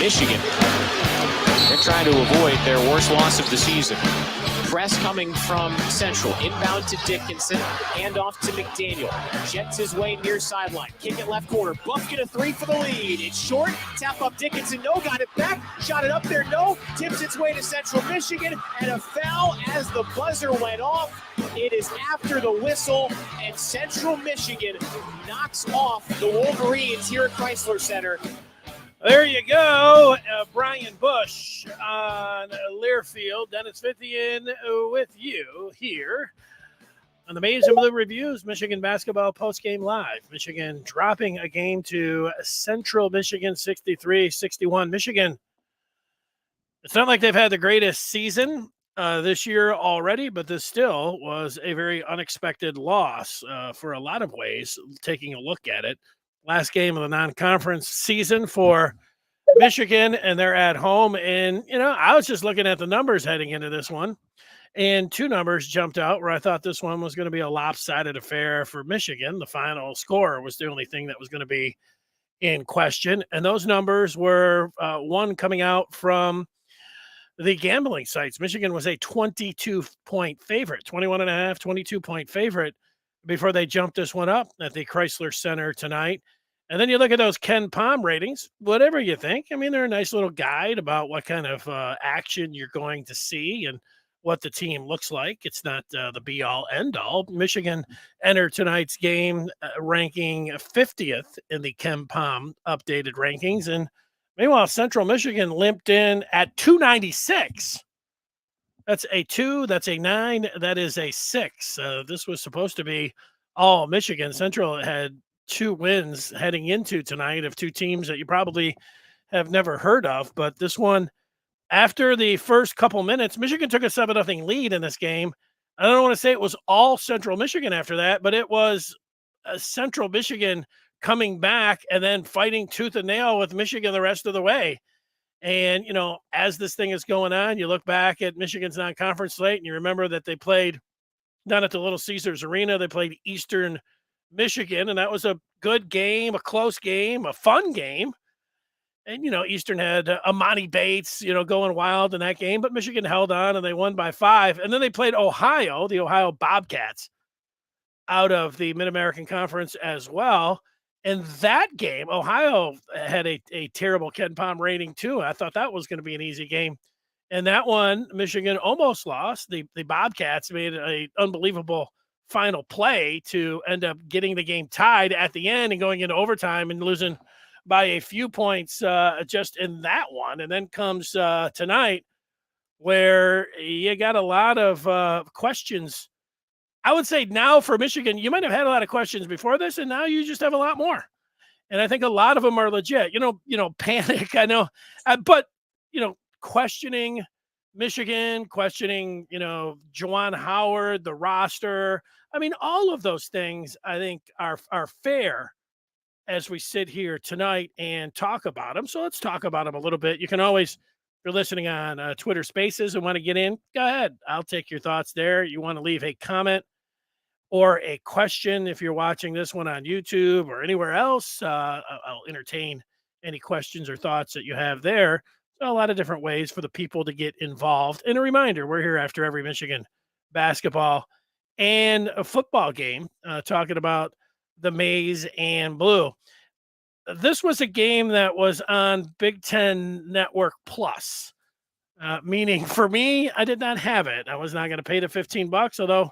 Michigan, they're trying to avoid their worst loss of the season. Press coming from Central, inbound to Dickinson, handoff to McDaniel. Jets his way near sideline, kick it left corner. Buff get a three for the lead. It's short, tap up Dickinson, no, got it back, shot it up there, no, tips its way to Central Michigan, and a foul as the buzzer went off. It is after the whistle, and Central Michigan knocks off the Wolverines here at Chrysler Center. There you go. Brian Bush on Learfield. Dennis Fithian with you here on the Maze and Blue Reviews, Michigan Basketball Postgame Live. Michigan dropping a game to Central Michigan, 63-61. Michigan, it's not like they've had the greatest season this year already, but this still was a very unexpected loss for a lot of ways, taking a look at it. Last game of the non-conference season for Michigan, and they're at home. And, I was just looking at the numbers heading into this one, and two numbers jumped out where I thought this one was going to be a lopsided affair for Michigan. The final score was the only thing that was going to be in question. And those numbers were one coming out from the gambling sites. Michigan was a 22-point favorite, 21.5, 22-point favorite before they jumped this one up at the Chrysler Center tonight. And then you look at those Ken Pom ratings, whatever you think. I mean, they're a nice little guide about what kind of action you're going to see and what the team looks like. It's not the be-all, end-all. Michigan entered tonight's game ranking 50th in the Ken Pom updated rankings. And meanwhile, Central Michigan limped in at 296. That's a 2, that's a 9, that is a 6. This was supposed to be all Michigan. Central had 2 wins heading into tonight of 2 teams that you probably have never heard of. But this one, after the first couple minutes, Michigan took a 7-0 lead in this game. I don't want to say it was all Central Michigan after that, but it was Central Michigan coming back and then fighting tooth and nail with Michigan the rest of the way. And, as this thing is going on, you look back at Michigan's non-conference slate and you remember that they played down at the Little Caesars Arena. They played Eastern Michigan, and that was a good game, a close game, a fun game. And, Eastern had Amani Bates, going wild in that game, but Michigan held on and they won by 5. And then they played Ohio, the Ohio Bobcats, out of the Mid-American Conference as well. In that game, Ohio had a terrible Ken Pom rating too. I thought that was going to be an easy game. And that one, Michigan almost lost. The Bobcats made an unbelievable final play to end up getting the game tied at the end and going into overtime and losing by a few points just in that one. And then comes tonight where you got a lot of questions. I would say now for Michigan, you might have had a lot of questions before this, and now you just have a lot more. And I think a lot of them are legit. Panic, I know. But, questioning Michigan, questioning, Juwan Howard, the roster. I mean, all of those things I think are fair as we sit here tonight and talk about them. So let's talk about them a little bit. You can always, if you're listening on Twitter Spaces and want to get in, go ahead. I'll take your thoughts there. You want to leave a comment or a question if you're watching this one on YouTube or anywhere else, I'll entertain any questions or thoughts that you have there. So a lot of different ways for the people to get involved. And a reminder, we're here after every Michigan basketball and a football game, talking about the maize and blue. This was a game that was on Big Ten Network Plus, meaning for me, I did not have it. I was not going to pay the $15, although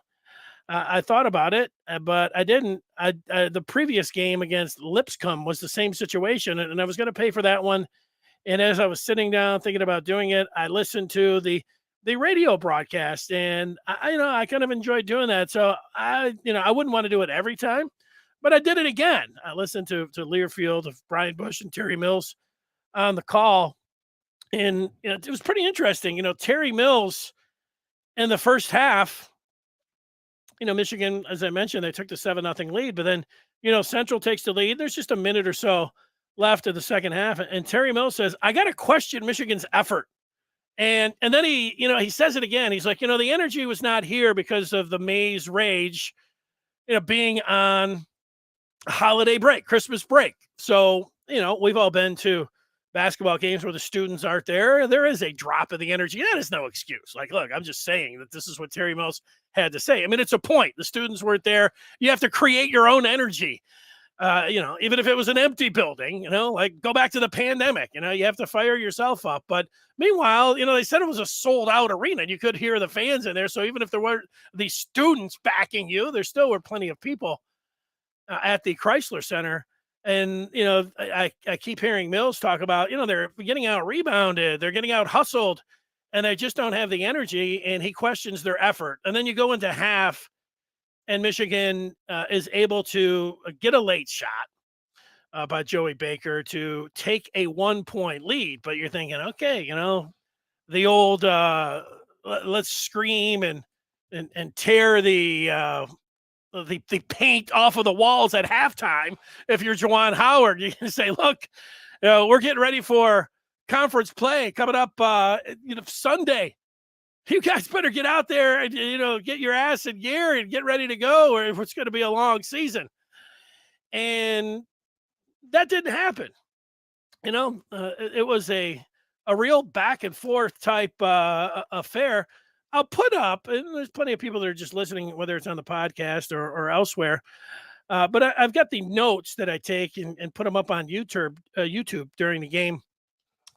I thought about it, but I didn't. The previous game against Lipscomb was the same situation, and I was going to pay for that one. And as I was sitting down thinking about doing it, I listened to the radio broadcast, and I kind of enjoyed doing that. So I wouldn't want to do it every time, but I did it again. I listened to Learfield of Brian Bush and Terry Mills on the call, and it was pretty interesting. Terry Mills in the first half. Michigan, as I mentioned, they took the 7-0 lead, but then, Central takes the lead. There's just a minute or so left of the second half. And Terry Mills says, I got to question Michigan's effort. And then he says it again. He's like, the energy was not here because of the Mays Rage, being on holiday break, Christmas break. So, we've all been to basketball games where the students aren't there, there is a drop in the energy. That is no excuse. Like, look, I'm just saying that this is what Terry Mills had to say. I mean, it's a point. The students weren't there. You have to create your own energy. Even if it was an empty building, like go back to the pandemic, you have to fire yourself up. But meanwhile, they said it was a sold out arena and you could hear the fans in there. So even if there weren't these students backing you, there still were plenty of people at the Chrysler Center. And, I keep hearing Mills talk about, they're getting out rebounded, they're getting out hustled, and they just don't have the energy. And he questions their effort. And then you go into half, and Michigan is able to get a late shot by Joey Baker to take a 1-point lead. But you're thinking, okay, the old let's scream and tear the paint off of the walls at halftime. If you're Juwan Howard, you can say, look, we're getting ready for conference play coming up Sunday. You guys better get out there and, get your ass in gear and get ready to go, or if it's going to be a long season. And that didn't happen. It was a real back and forth type affair. I'll put up, and there's plenty of people that are just listening, whether it's on the podcast or elsewhere. But I've got the notes that I take and put them up on YouTube during the game.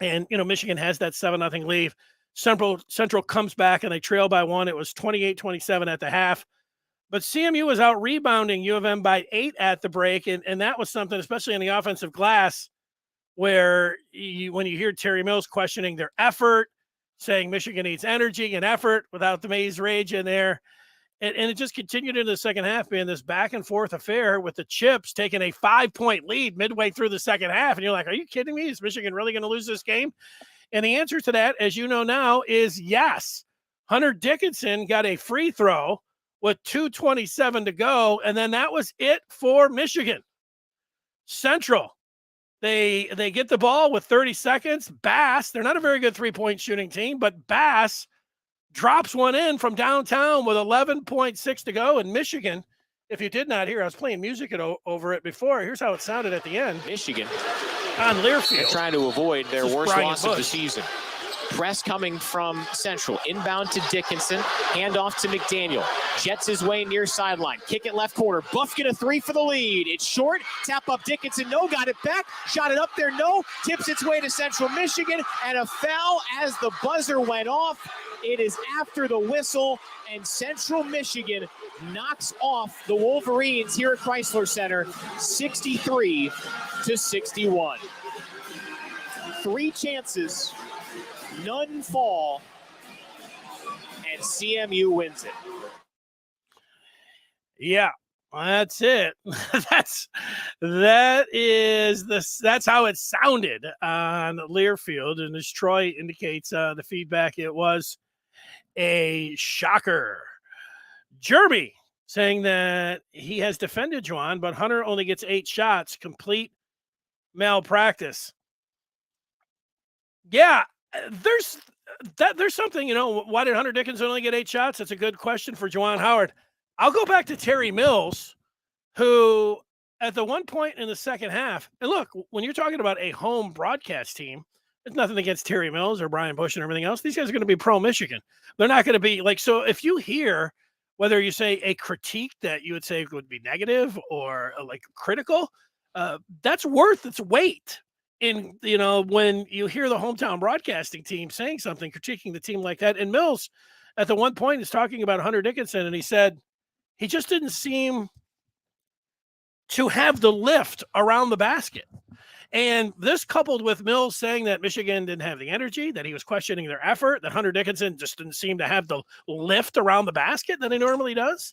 And, Michigan has that 7-0 lead. Central comes back and they trail by 1. It was 28-27 at the half. But CMU was out rebounding U of M by 8 at the break. And that was something, especially in the offensive glass, where when you hear Terry Mills questioning their effort, saying Michigan needs energy and effort without the Maze Rage in there. And it just continued into the second half, being this back and forth affair with the Chips taking a 5-point lead midway through the second half. And you're like, are you kidding me? Is Michigan really going to lose this game? And the answer to that, as you know now, is yes. Hunter Dickinson got a free throw with 2:27 to go, and then that was it for Michigan. Central, they get the ball with 30 seconds. Bass, they're not a very good three-point shooting team, but Bass drops one in from downtown with 11.6 to go. And Michigan, if you did not hear, I was playing music over it before. Here's how it sounded at the end. Michigan on Learfield, they're trying to avoid their worst Brian loss Bush. of the season. Press coming from Central. Inbound to Dickinson. Handoff to McDaniel. Jets his way near sideline. Kick it left corner. Buffkin a 3 for the lead. It's short. Tap up Dickinson. No. Got it back. Shot it up there. No. Tips its way to Central Michigan. And a foul as the buzzer went off. It is after the whistle. And Central Michigan knocks off the Wolverines here at Chrysler Center 63-61. 3 chances. None fall, and CMU wins it. Yeah, that's it. That's how it sounded on Learfield, and as Troy indicates the feedback, it was a shocker. Jeremy saying that he has defended Juwan, but Hunter only gets 8 shots, complete malpractice. Yeah. There's something, why did Hunter Dickinson only get 8 shots? That's a good question for Juwan Howard. I'll go back to Terry Mills, who at the one point in the second half, and look, when you're talking about a home broadcast team, there's nothing against Terry Mills or Brian Bush and everything else. These guys are going to be pro-Michigan. They're not going to be so if you hear, whether you say a critique that you would say would be negative or critical, that's worth its weight. In when you hear the hometown broadcasting team saying something, critiquing the team like that. And Mills at the one point is talking about Hunter Dickinson, and he said he just didn't seem to have the lift around the basket. And this coupled with Mills saying that Michigan didn't have the energy, that he was questioning their effort, that Hunter Dickinson just didn't seem to have the lift around the basket that he normally does.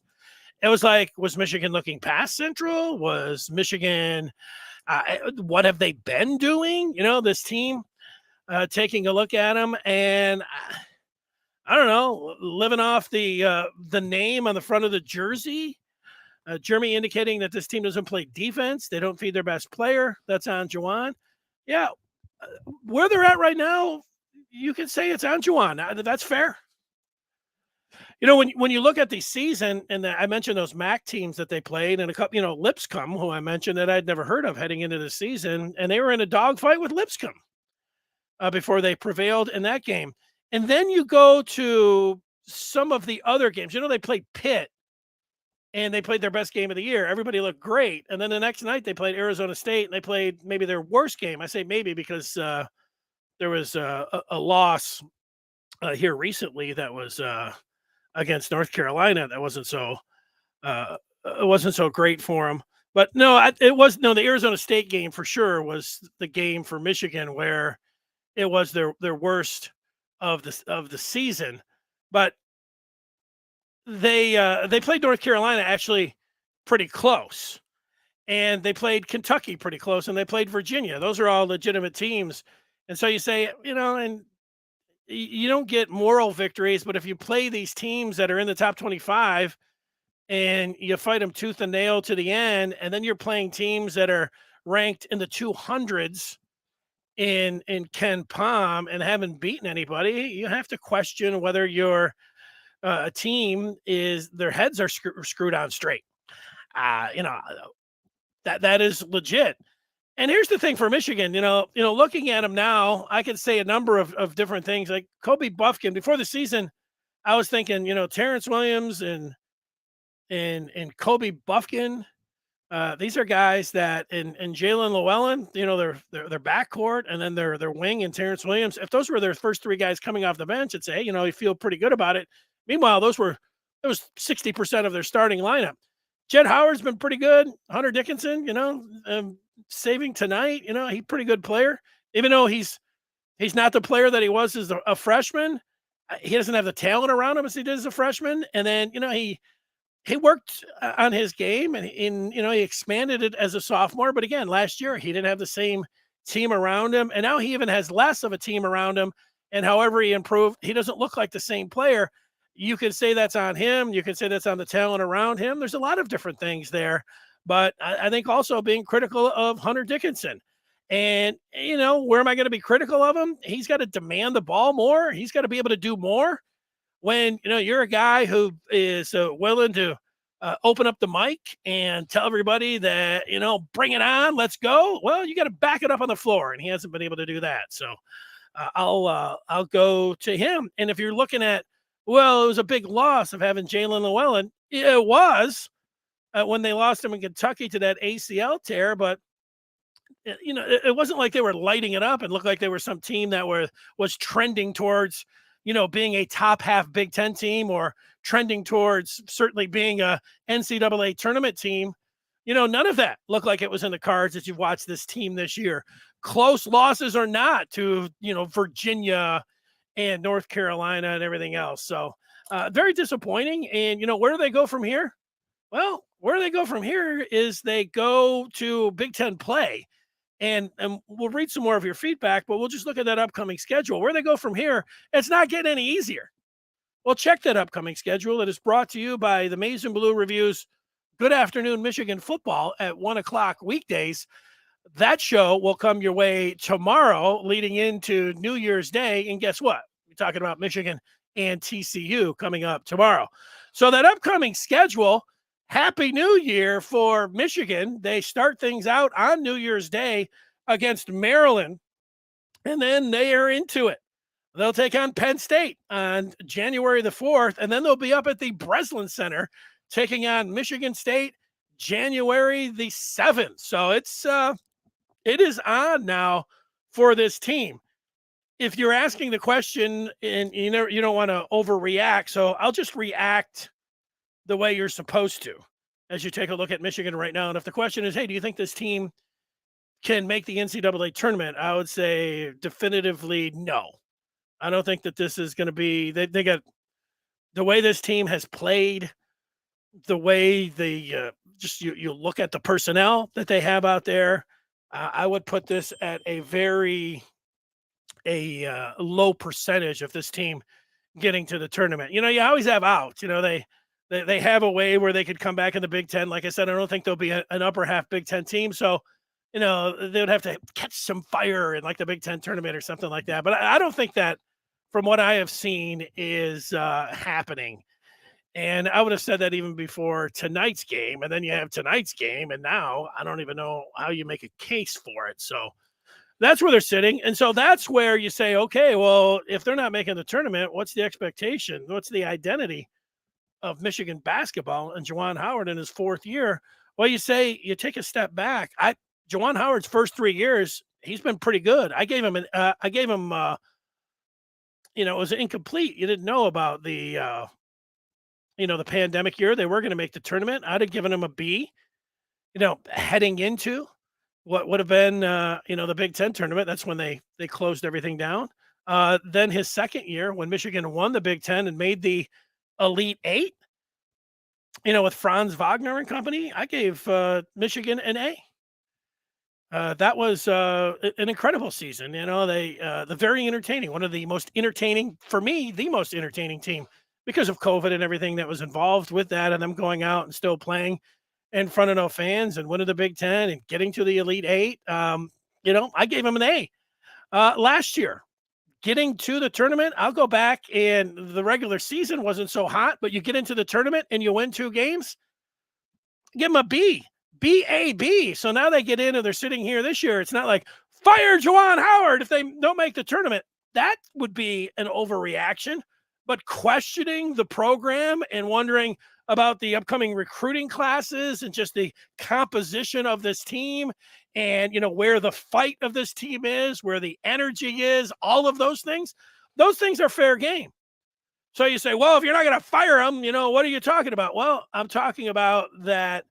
It was like, was Michigan looking past Central? Was Michigan... what have they been doing? This team taking a look at them, and I don't know, living off the name on the front of the jersey. Jeremy indicating that this team doesn't play defense. They don't feed their best player. That's on Juwan. Yeah, where they're at right now, you can say it's on Juwan. That's fair. When you look at the season, and I mentioned those MAC teams that they played, and a couple, Lipscomb, who I mentioned that I'd never heard of heading into the season, and they were in a dogfight with Lipscomb. before they prevailed in that game. And then you go to some of the other games. They played Pitt and they played their best game of the year. Everybody looked great. And then the next night they played Arizona State and they played maybe their worst game. I say maybe because there was a loss here recently that was against North Carolina. That wasn't so great for them. But no, the Arizona State game for sure was the game for Michigan where it was their worst of the season. But they played North Carolina actually pretty close, and they played Kentucky pretty close, and they played Virginia. Those are all legitimate teams. And so you say, and you don't get moral victories, but if you play these teams that are in the top 25 and you fight them tooth and nail to the end, and then you're playing teams that are ranked in the 200s in Ken Palm and haven't beaten anybody, you have to question whether your team their heads are screwed on straight. That is legit. And here's the thing for Michigan, looking at them now, I could say a number of different things. Like Kobe Buffkin before the season, I was thinking, Terrence Williams and Kobe Buffkin. These are guys that and Jalen Llewellyn, their backcourt, and then their wing and Terrence Williams. If those were their first three guys coming off the bench, I'd say, you feel pretty good about it. Meanwhile, it was 60% of their starting lineup. Jed Howard's been pretty good. Hunter Dickinson, saving tonight, he's a pretty good player. Even though he's not the player that he was as a freshman, he doesn't have the talent around him as he did as a freshman. And then, he worked on his game and he expanded it as a sophomore. But again, last year he didn't have the same team around him. And now he even has less of a team around him. And however he improved, he doesn't look like the same player. You could say that's on him. You could say that's on the talent around him. There's a lot of different things there. But I think also being critical of Hunter Dickinson. And, where am I going to be critical of him? He's got to demand the ball more. He's got to be able to do more. When, you're a guy who is willing to open up the mic and tell everybody that, bring it on, let's go. Well, you got to back it up on the floor. And he hasn't been able to do that. So I'll go to him. And if you're looking at, it was a big loss of having Jalen Llewellyn. It was when they lost him in Kentucky to that ACL tear, but it wasn't like they were lighting it up and looked like they were some team that was trending towards, being a top half Big Ten team or trending towards certainly being a NCAA tournament team. None of that looked like it was in the cards as you've watched this team this year. Close losses or not to, Virginia and North Carolina and everything else. So very disappointing. And, where do they go from here? Well, where they go from here is they go to Big Ten play. And we'll read some more of your feedback, but we'll just look at that upcoming schedule. Where they go from here, it's not getting any easier. Well, check that upcoming schedule. It is brought to you by the Maize and Blue Reviews Good Afternoon Michigan Football at 1 o'clock weekdays. That show will come your way tomorrow leading into New Year's Day. And guess what? We're talking about Michigan and TCU coming up tomorrow. So that upcoming schedule, Happy New Year for Michigan. They start things out on New Year's Day against Maryland, and then they are into it. They'll take on Penn State on January the 4th, and then they'll be up at the Breslin Center taking on Michigan State January the 7th. So it is on now for this team. If you're asking the question and you don't want to overreact, so I'll just react the way you're supposed to as you take a look at Michigan right now. And if the question is, hey, do you think this team can make the NCAA tournament? I would say definitively no. I don't think that this is going to be, they got the way this team has played, the way they you look at the personnel that they have out there. I would put this at a very low percentage of this team getting to the tournament. You always have outs. They have a way where they could come back in the Big Ten. Like I said, I don't think they'll be an upper half Big Ten team. So, they would have to catch some fire in like the Big Ten tournament or something like that. But I don't think that from what I have seen is happening. And I would have said that even before tonight's game. And then you have tonight's game. And now I don't even know how you make a case for it. So That's where they're sitting. And so that's where you say, okay, well, if they're not making the tournament, what's the expectation? What's the identity of Michigan basketball and Juwan Howard in his fourth year? Well, you say you take a step back. Juwan Howard's first 3 years, he's been pretty good. I gave him it was incomplete. You didn't know about the pandemic year. They were going to make the tournament. I'd have given him a B, heading into what would have been, the Big Ten tournament. That's when they closed everything down. Then his second year, when Michigan won the Big Ten and made the Elite Eight, with Franz Wagner and company, I gave Michigan an A. That was an incredible season. The very entertaining, one of the most entertaining, for me, the most entertaining team because of COVID and everything that was involved with that, and them going out and still playing in front of no fans and winning the Big Ten and getting to the Elite Eight. I gave them an A. Last year, getting to the tournament, I'll go back, and the regular season wasn't so hot, but you get into the tournament and you win 2 games, give them a B. B-A-B. So now they get in and they're sitting here this year. It's not like, fire Juwan Howard if they don't make the tournament. That would be an overreaction. But questioning the program and wondering about the upcoming recruiting classes and just the composition of this team and, where the fight of this team is, where the energy is, all of those things are fair game. So you say, well, if you're not going to fire them, what are you talking about? Well, I'm talking about that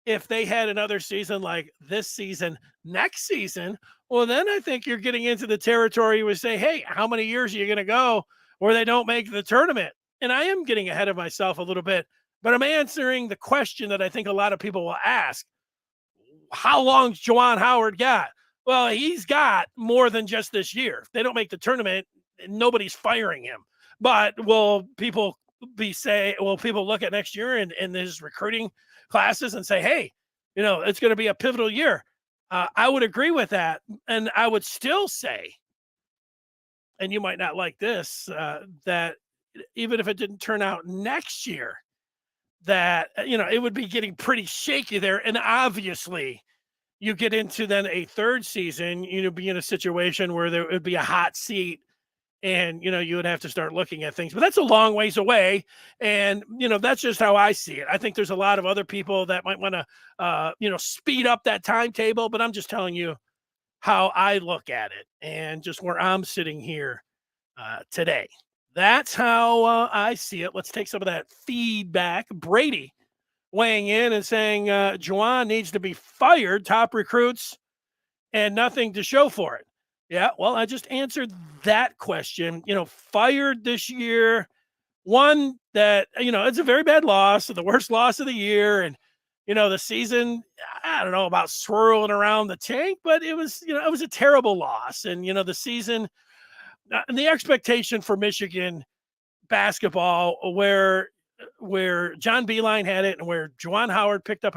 if they had another season like this season, next season, well, then I think you're getting into the territory where you say, hey, how many years are you going to go where they don't make the tournament? And I am getting ahead of myself a little bit, but I'm answering the question that I think a lot of people will ask. How long's Juwan Howard got? Well, he's got more than just this year. If they don't make the tournament, nobody's firing him. But will people look at next year and his recruiting classes and say, hey, it's going to be a pivotal year? I would agree with that. And I would still say, and you might not like this, that even if it didn't turn out next year, that, it would be getting pretty shaky there. And obviously you get into then a third season, be in a situation where there would be a hot seat and, you would have to start looking at things, but that's a long ways away. And, that's just how I see it. I think there's a lot of other people that might want to, speed up that timetable, but I'm just telling you how I look at it and just where I'm sitting here today. That's how I see it. Let's take some of that feedback. Brady weighing in and saying Juwan needs to be fired, top recruits, and nothing to show for it. Yeah, well, I just answered that question. Fired this year, one that, it's a very bad loss, the worst loss of the year. And, the season, I don't know about swirling around the tank, but it was, it was a terrible loss. And, the season and the expectation for Michigan basketball where John Beilein had it and where Juwan Howard picked up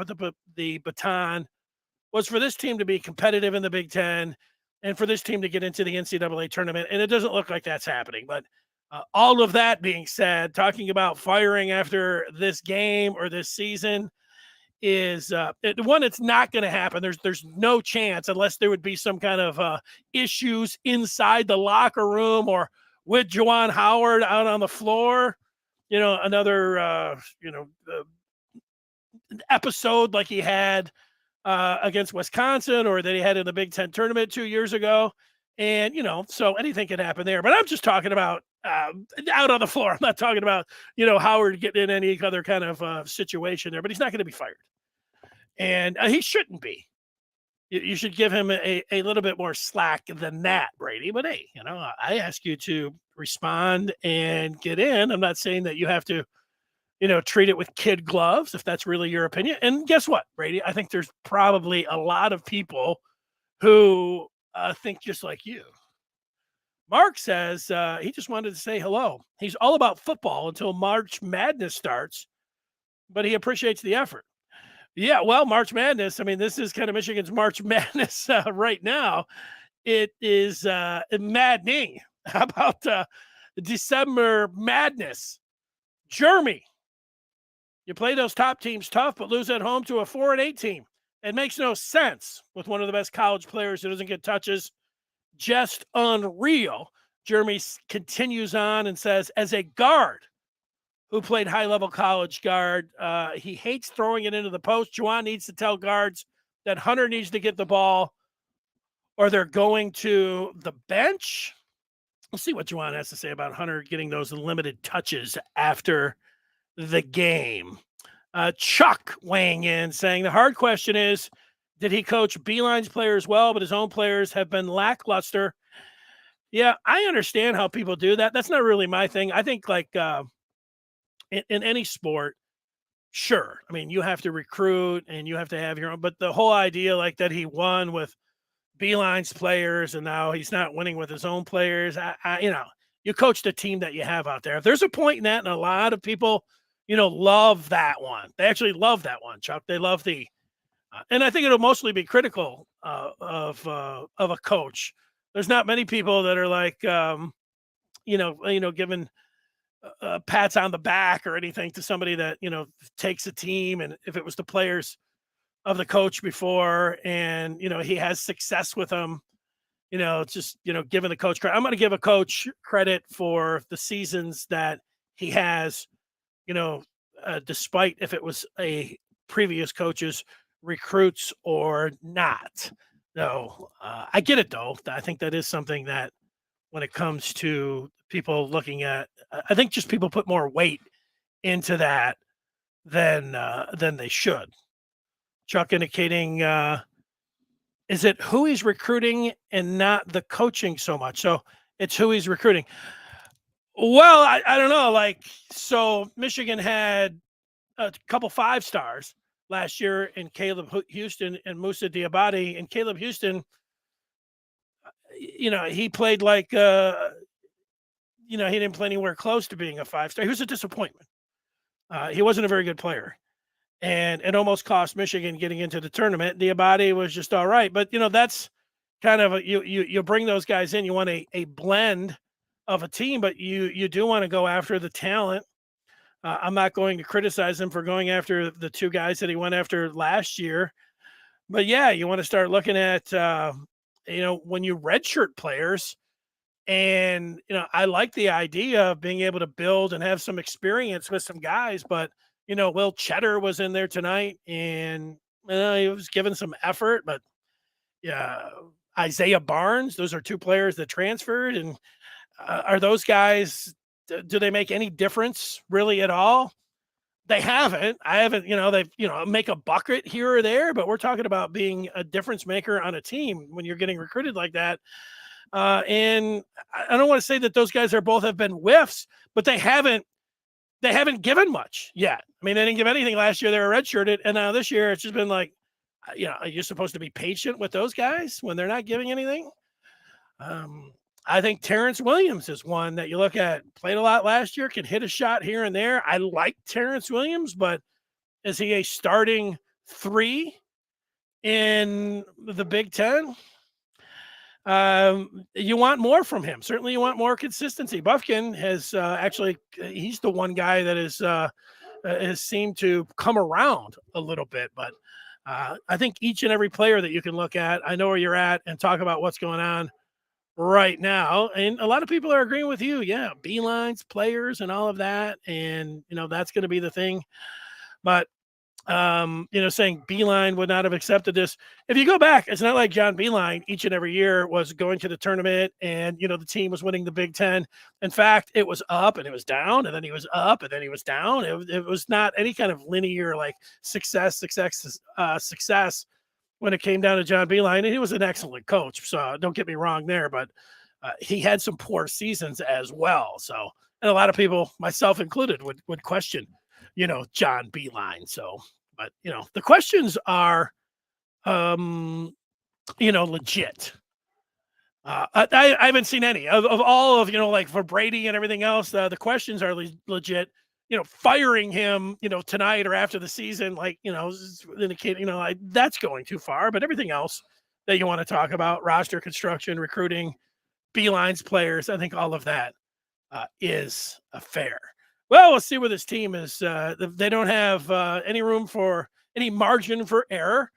the baton was for this team to be competitive in the Big Ten and for this team to get into the NCAA tournament. And it doesn't look like that's happening. But all of that being said, talking about firing after this game or this season is it's not going to happen. There's no chance unless there would be some kind of issues inside the locker room or with Juwan Howard out on the floor, another, episode like he had against Wisconsin or that he had in the Big Ten tournament 2 years ago. And, so anything can happen there. But I'm just talking about out on the floor. I'm not talking about, Howard getting in any other kind of situation there, but he's not going to be fired. And he shouldn't be. You should give him a little bit more slack than that, Brady. But hey, I ask you to respond and get in. I'm not saying that you have to, treat it with kid gloves if that's really your opinion. And guess what, Brady? I think there's probably a lot of people who think just like you. Mark says he just wanted to say hello. He's all about football until March Madness starts, but he appreciates the effort. Yeah, well, March Madness, I mean, this is kind of Michigan's March Madness right now. It is maddening. How about December Madness? Jeremy, you play those top teams tough, but lose at home to a 4-8 team. It makes no sense with one of the best college players who doesn't get touches just unreal. Jeremy continues on and says, as a guard who played high-level college guard, he hates throwing it into the post. Juwan needs to tell guards that Hunter needs to get the ball or they're going to the bench. We'll see what Juwan has to say about Hunter getting those limited touches after the game. Chuck weighing in, saying the hard question is, did he coach Beeline's players well, but his own players have been lackluster? Yeah, I understand how people do that. That's not really my thing. I think like in any sport, sure. I mean, you have to recruit and you have to have your own, but the whole idea like that he won with Beeline's players and now he's not winning with his own players. You coach the team that you have out there. If there's a point in that, and a lot of people, love that one. They actually love that one, Chuck. They love the, and I think it'll mostly be critical of a coach. There's not many people that are like, giving pats on the back or anything to somebody that takes a team, and if it was the players of the coach before, and he has success with them, just giving the coach credit. I'm going to give a coach credit for the seasons that he has, despite if it was a previous coach's recruits or not. No, I get it though. I think that is something that when it comes to people looking at, I think just people put more weight into that than they should. Chuck indicating, is it who he's recruiting and not the coaching so much? So it's who he's recruiting. Well, I don't know. Like, so Michigan had a couple 5-stars last year in Caleb Houston and Musa Diabate. And Caleb Houston, he played like, he didn't play anywhere close to being a 5-star. He was a disappointment. He wasn't a very good player. And it almost cost Michigan getting into the tournament. Diabate was just all right. But, that's kind of, you bring those guys in. You want a blend of a team, but you do want to go after the talent. I'm not going to criticize him for going after the 2 guys that he went after last year. But, yeah, you want to start looking at, when you redshirt players. And, I like the idea of being able to build and have some experience with some guys. But, Will Cheddar was in there tonight and he was given some effort. But, yeah, Isaiah Barnes, those are 2 players that transferred. And are those guys, do they make any difference really at all? They haven't. I haven't, they've, make a bucket here or there, but we're talking about being a difference maker on a team when you're getting recruited like that. And I don't want to say that those guys both have been whiffs, but they haven't given much yet. I mean, they didn't give anything last year. They were redshirted. And now this year it's just been like, are you supposed to be patient with those guys when they're not giving anything? I think Terrence Williams is one that you look at, played a lot last year, can hit a shot here and there. I like Terrence Williams, but is he a starting 3 in the Big Ten? You want more from him. Certainly you want more consistency. Buffkin has actually, he's the one guy that has seemed to come around a little bit, but I think each and every player that you can look at, I know where you're at and talk about what's going on right now. And a lot of people are agreeing with you. Yeah. Beeline's players and all of that. And, that's going to be the thing. But, saying Beilein would not have accepted this. If you go back, it's not like John Beilein each and every year was going to the tournament and, the team was winning the Big Ten. In fact, it was up and it was down and then he was up and then he was down. It was not any kind of linear like success when it came down to John Beilein. And he was an excellent coach. So don't get me wrong there, but he had some poor seasons as well. So, and a lot of people, myself included, would question, John Beilein. So, but, the questions are, legit. I haven't seen any of all of, like for Brady and everything else. The questions are legit. Firing him, tonight or after the season, like, indicating, that's going too far. But everything else that you want to talk about, roster construction, recruiting, Beeline's players, I think all of that is fair. Well, we'll see where this team is. They don't have any room for any margin for error.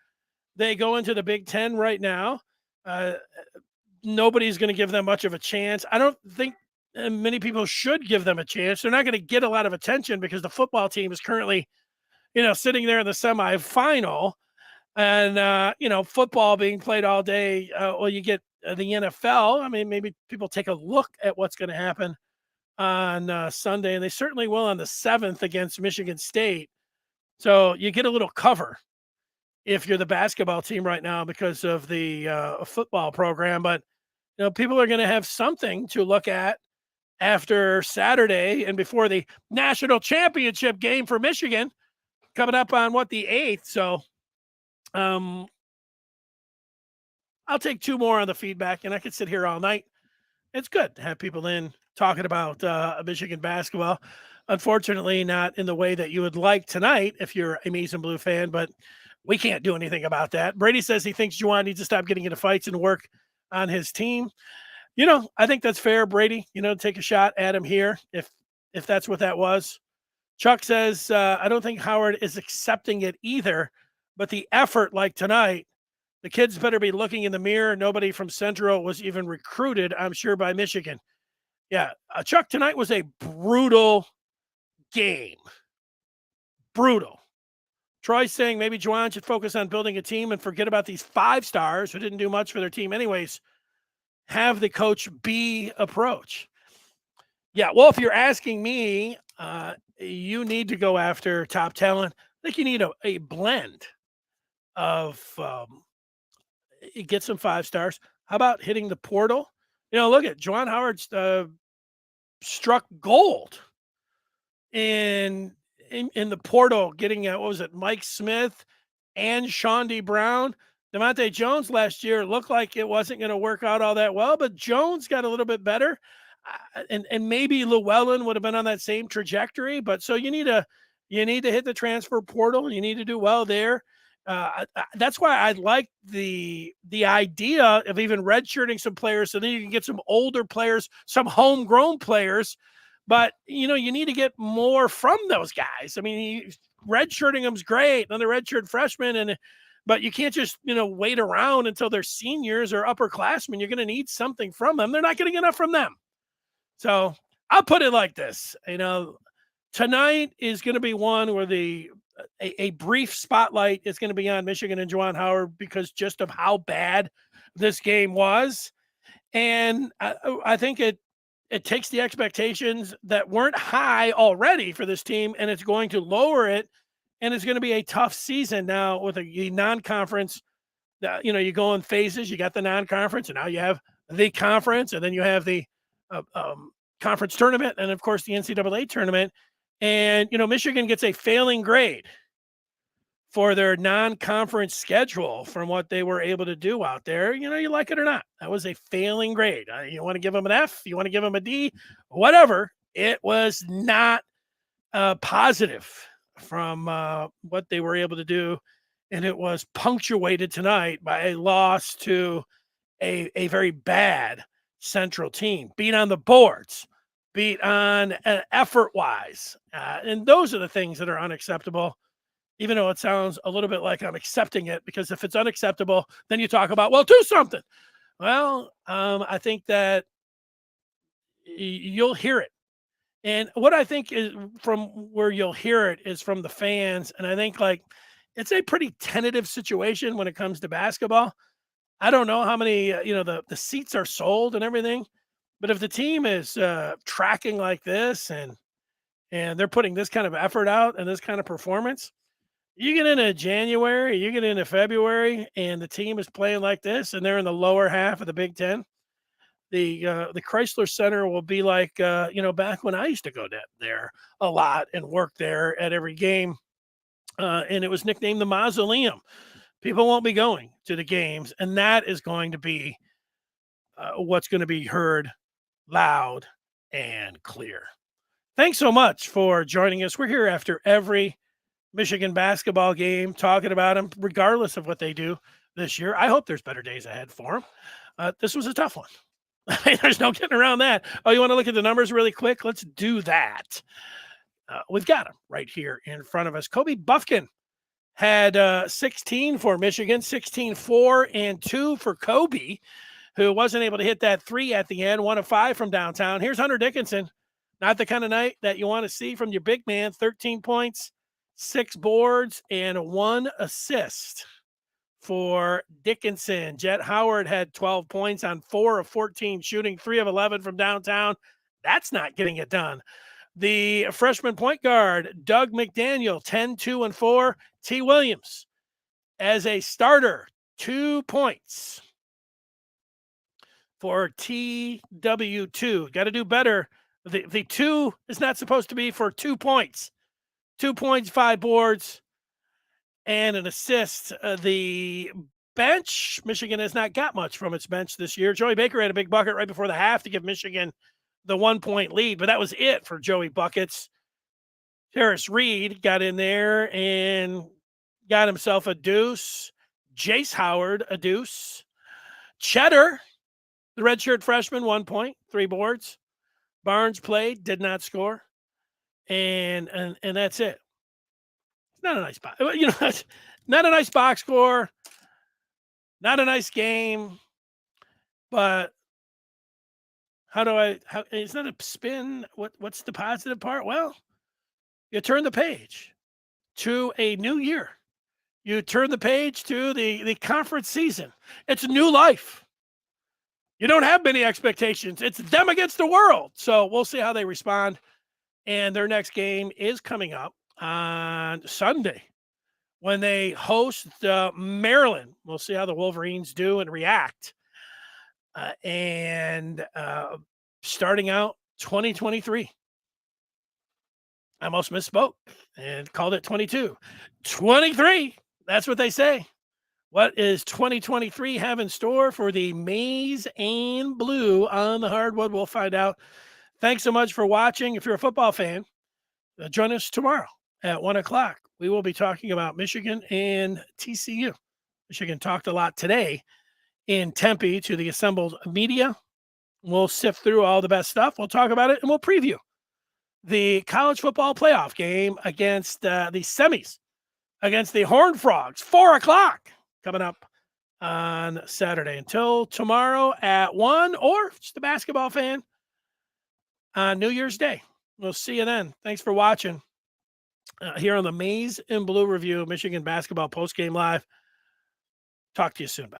They go into the Big Ten right now. nobody's going to give them much of a chance. I don't think many people should give them a chance. They're not going to get a lot of attention because the football team is currently, sitting there in the semifinal, and football being played all day. Well, you get the NFL. I mean, maybe people take a look at what's going to happen on Sunday, and they certainly will on the 7th against Michigan State. So you get a little cover if you're the basketball team right now because of the football program. But people are going to have something to look at after Saturday and before the national championship game for Michigan coming up on the 8th. So I'll take 2 more on the feedback, and I could sit here all night. It's good to have people in talking about Michigan basketball. Unfortunately, not in the way that you would like tonight if you're a Maize and Blue fan, but we can't do anything about that. Brady says he thinks Juwan needs to stop getting into fights and work on his team. I think that's fair, Brady. Take a shot at him here if that's what that was. Chuck says, I don't think Howard is accepting it either, but the effort like tonight, the kids better be looking in the mirror. Nobody from Central was even recruited, I'm sure, by Michigan. Yeah, Chuck, tonight was a brutal game. Brutal. Troy's saying maybe Juwan should focus on building a team and forget about these 5 stars who didn't do much for their team anyways. Have the coach B approach. Yeah, well, if you're asking me, you need to go after top talent. I think you need a blend of get some 5 stars. How about hitting the portal? Look at Juwan Howard's struck gold in the portal, getting Mike Smith and Shawnee Brown. Devontae Jones last year looked like it wasn't going to work out all that well, but Jones got a little bit better, and maybe Llewellyn would have been on that same trajectory. But so you need to hit the transfer portal. You need to do well there. That's why I like the idea of even redshirting some players, so then you can get some older players, some homegrown players. But you need to get more from those guys. I mean, redshirting them's great, another redshirt freshman, but you can't just wait around until they're seniors or upperclassmen. You're going to need something from them. They're not getting enough from them. So I'll put it like this: tonight is going to be one where a brief spotlight is going to be on Michigan and Juwan Howard because just of how bad this game was. And I think it takes the expectations that weren't high already for this team, and it's going to lower it. And it's going to be a tough season now with a non-conference. You go in phases. You got the non-conference, and now you have the conference, and then you have the conference tournament, and of course the NCAA tournament. And Michigan gets a failing grade for their non-conference schedule from what they were able to do out there. You like it or not, that was a failing grade. You want to give them an F, you want to give them a D, whatever. It was not positive from what they were able to do, and it was punctuated tonight by a loss to a very bad Central team, beat on the boards, beat on effort-wise, and those are the things that are unacceptable. Even though it sounds a little bit like I'm accepting it, because if it's unacceptable, then you talk about, well, do something. Well, I think that you'll hear it. And what I think is from where you'll hear it is from the fans. And I think it's a pretty tentative situation when it comes to basketball. I don't know how many, the seats are sold and everything, but if the team is tracking like this and they're putting this kind of effort out and this kind of performance, you get into January, you get into February, and the team is playing like this, and they're in the lower half of the Big Ten. The Chrysler Center will be like, back when I used to go there a lot and work there at every game. And it was nicknamed the Mausoleum. People won't be going to the games, and that is going to be what's going to be heard loud and clear. Thanks so much for joining us. We're here after every Michigan basketball game talking about them, regardless of what they do this year. I hope there's better days ahead for them. This was a tough one. There's no getting around that. Oh, you want to look at the numbers really quick? Let's do that. We've got them right here in front of us. Kobe Buffkin had 16 for Michigan, 16, 4, and 2 for Kobe. who wasn't able to hit that 3 at the end, 1 of 5 from downtown. Here's Hunter Dickinson. Not the kind of night that you want to see from your big man. 13 points, 6 boards, and 1 assist for Dickinson. Jet Howard had 12 points on 4 of 14 shooting, 3 of 11 from downtown. That's not getting it done. The freshman point guard, Doug McDaniel, 10, 2, and 4. T. Williams, as a starter, 2 points for TW2. Got to do better. The 2 is not supposed to be for 2 points. 2 points, 5 boards, and an assist. The bench, Michigan has not got much from its bench this year. Joey Baker had a big bucket right before the half to give Michigan the 1-point lead, but that was it for Joey Buckets. Terrace Reed got in there and got himself a deuce. Jace Howard, a deuce. Cheddar, the redshirt freshman, 1 point, 3 boards. Barnes played, did not score. And that's it. It's not a nice box. Not a nice box score. Not a nice game. But it's not a spin. What's the positive part? Well, you turn the page to a new year. You turn the page to the conference season. It's a new life. You don't have many expectations. It's them against the world. So we'll see how they respond. And their next game is coming up on Sunday when they host Maryland. We'll see how the Wolverines do and react. Starting out 2023. I almost misspoke and called it 22. 23. That's what they say. What is 2023 have in store for the maize and blue on the hardwood? We'll find out. Thanks so much for watching. If you're a football fan, join us tomorrow at 1 o'clock. We will be talking about Michigan and TCU. Michigan talked a lot today in Tempe to the assembled media. We'll sift through all the best stuff. We'll talk about it, and we'll preview the college football playoff game against the semis, against the Horned Frogs, 4 o'clock coming up on Saturday. Until tomorrow at 1, or just a basketball fan on New Year's Day. We'll see you then. Thanks for watching here on the Maize and Blue Review of Michigan Basketball Postgame Live. Talk to you soon. Bye.